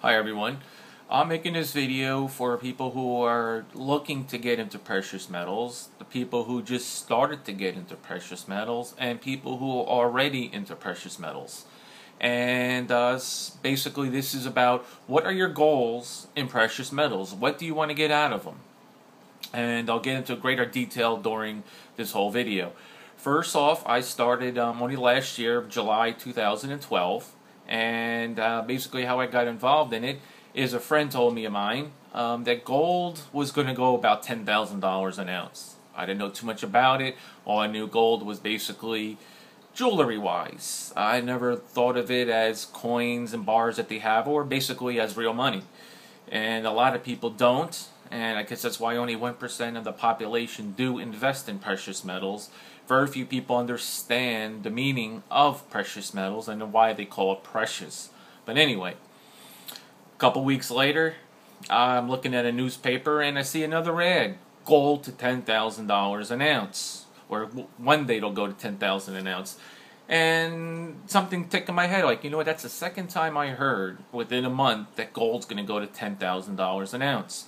Hi everyone. I'm making this video for people who are looking to get into precious metals, the people who just started to get into precious metals, and people who are already into precious metals. And basically this is about what are your goals in precious metals? What do you want to get out of them? And I'll get into greater detail during this whole video. First off, I started only last year, July 2012. And basically how I got involved in it is a friend told me of mine that gold was going to go about $10,000 an ounce. I didn't know too much about it. All I knew gold was basically jewelry wise. I never thought of it as coins and bars that they have, or basically as real money. And a lot of people don't, and I guess that's why only 1% of the population do invest in precious metals. Very few people understand the meaning of precious metals and why they call it precious. But anyway, a couple weeks later, I'm looking at a newspaper and I see another ad. Gold to $10,000 an ounce. Or one day it'll go to $10,000 an ounce. And something ticked in my head, like, you know what, that's the second time I heard within a month that gold's going to go to $10,000 an ounce.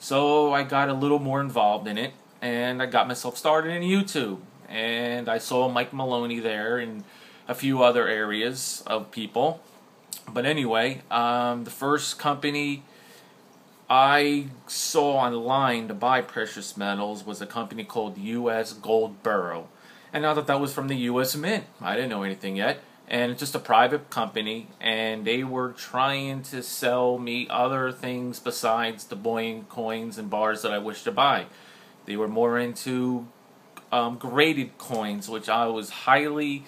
So I got a little more involved in it, and I got myself started in YouTube. And I saw Mike Maloney there and a few other areas of people. But anyway, the first company I saw online to buy precious metals was a company called U.S. Gold Borough. And I thought that was from the U.S. Mint. I didn't know anything yet. And it's just a private company, and they were trying to sell me other things besides the bullion coins and bars that I wished to buy. They were more into graded coins, which I was highly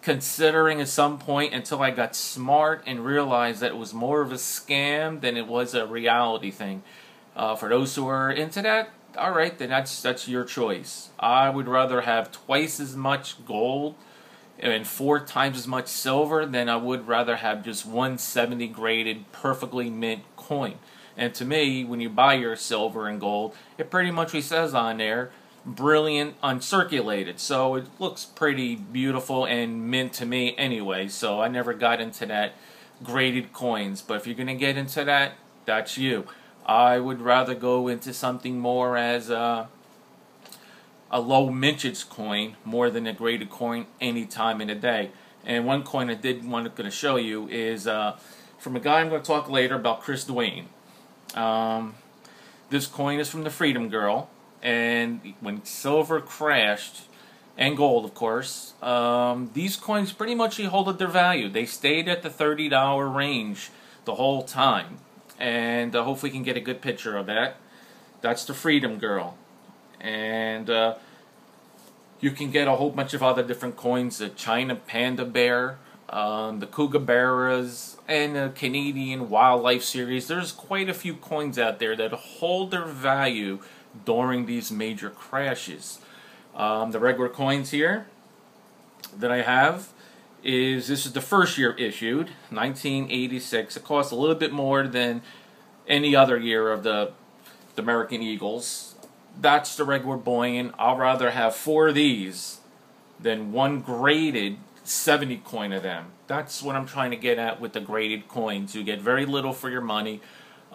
considering at some point until I got smart and realized that it was more of a scam than it was a reality thing. For those who are into that, alright, then that's your choice. I would rather have twice as much gold and 4 times as much silver than I would rather have just 170 graded, perfectly mint coin. And to me, when you buy your silver and gold, it pretty much says on there, brilliant uncirculated. So it looks pretty beautiful and mint to me anyway. So I never got into that graded coins. But if you're going to get into that, that's you. I would rather go into something more as a low mintage coin more than a graded coin any time in the day. And one coin I did want to show you is from a guy I'm going to talk later about, Chris Dwayne. This coin is from the Freedom Girl, and when silver crashed, and gold of course, these coins pretty much hold their value. They stayed at the $30 range the whole time, and hopefully you can get a good picture of that. That's the Freedom Girl. And you can get a whole bunch of other different coins, the China Panda Bear, the Kookaburras, and the Canadian Wildlife Series. There's quite a few coins out there that hold their value during these major crashes. The regular coins here that I have this is the first year issued, 1986. It costs a little bit more than any other year of the American Eagles. That's the regular bullion. I'll rather have 4 of these than one graded 70 coin of them. That's what I'm trying to get at with the graded coins. You get very little for your money.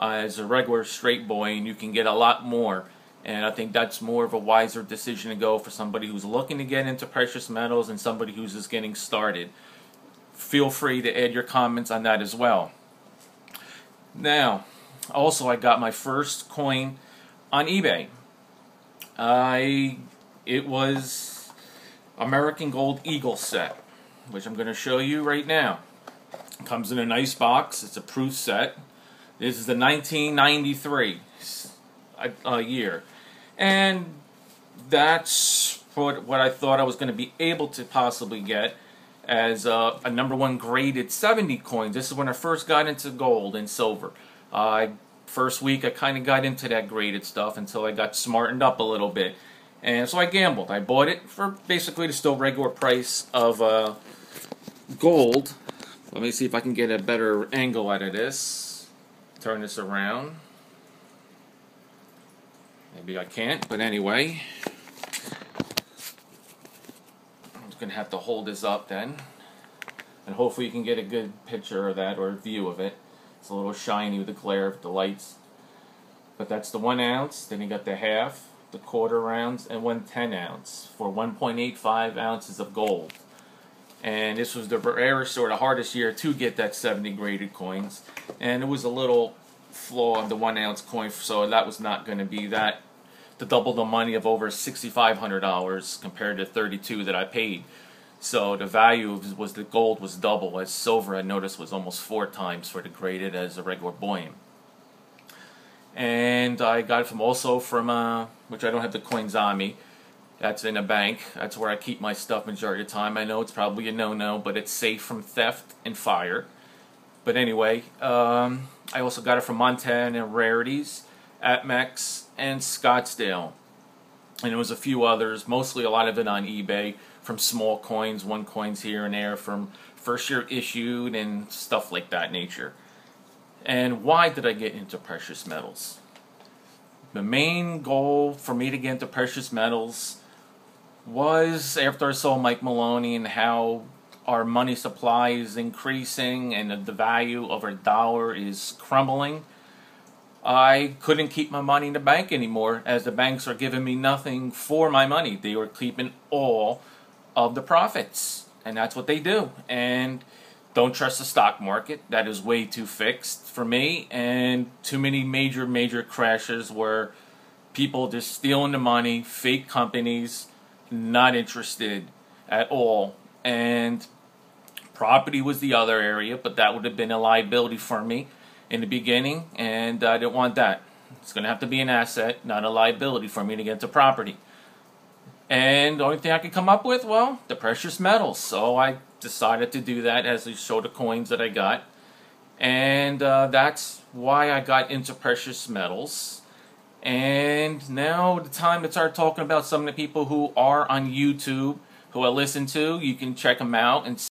As a regular straight bullion, you can get a lot more. And I think that's more of a wiser decision to go for somebody who's looking to get into precious metals and somebody who's just getting started. Feel free to add your comments on that as well. Now, also I got my first coin on eBay. It was American Gold Eagle set, which I'm going to show you right now. It comes in a nice box. It's a proof set. This is the 1993 year. And that's what I thought I was going to be able to possibly get as a #1 graded 70 coins. This is when I first got into gold and silver. First week I kind of got into that graded stuff until I got smartened up a little bit. And so I gambled. I bought it for basically the still regular price of gold. Let me see if I can get a better angle out of this. Turn this around. Maybe I can't, but anyway. I'm just going to have to hold this up then. And hopefully you can get a good picture of that or view of it. It's a little shiny with the glare of the lights. But that's the 1 ounce. Then you got the half, the quarter ounce, and 1/10 ounce for 1.85 ounces of gold. And this was the rarest or the hardest year to get that 70 graded coins. And it was a little flaw in the 1 ounce coin, so that was not going to be that to double the money of over $6,500 compared to 32 that I paid. So the value was the gold was double, as silver I noticed was almost 4 times for the graded as a regular bullion. And I got it from which I don't have the coins on me. That's in a bank. That's where I keep my stuff majority of the time. I know it's probably a no-no, but it's safe from theft and fire. But anyway, I also got it from Montana Rarities, Atmex, and Scottsdale. And there was a few others, mostly a lot of it on eBay, from small coins, 1 coins here and there, from first year issued and stuff like that nature. And why did I get into precious metals? The main goal for me to get into precious metals was after I saw Mike Maloney and how our money supply is increasing and the value of our dollar is crumbling. I couldn't keep my money in the bank anymore, as the banks are giving me nothing for my money. They were keeping all of the profits, and that's what they do. And don't trust the stock market. That is way too fixed for me, and too many major crashes where people just stealing the money, fake companies, not interested at all. And property was the other area, but that would have been a liability for me in the beginning, and I didn't want that. It's going to have to be an asset, not a liability for me to get into property. And the only thing I could come up with, well, the precious metals. So I decided to do that, as I show the coins that I got. And that's why I got into precious metals. And now the time to start talking about some of the people who are on YouTube, who I listen to. You can check them out and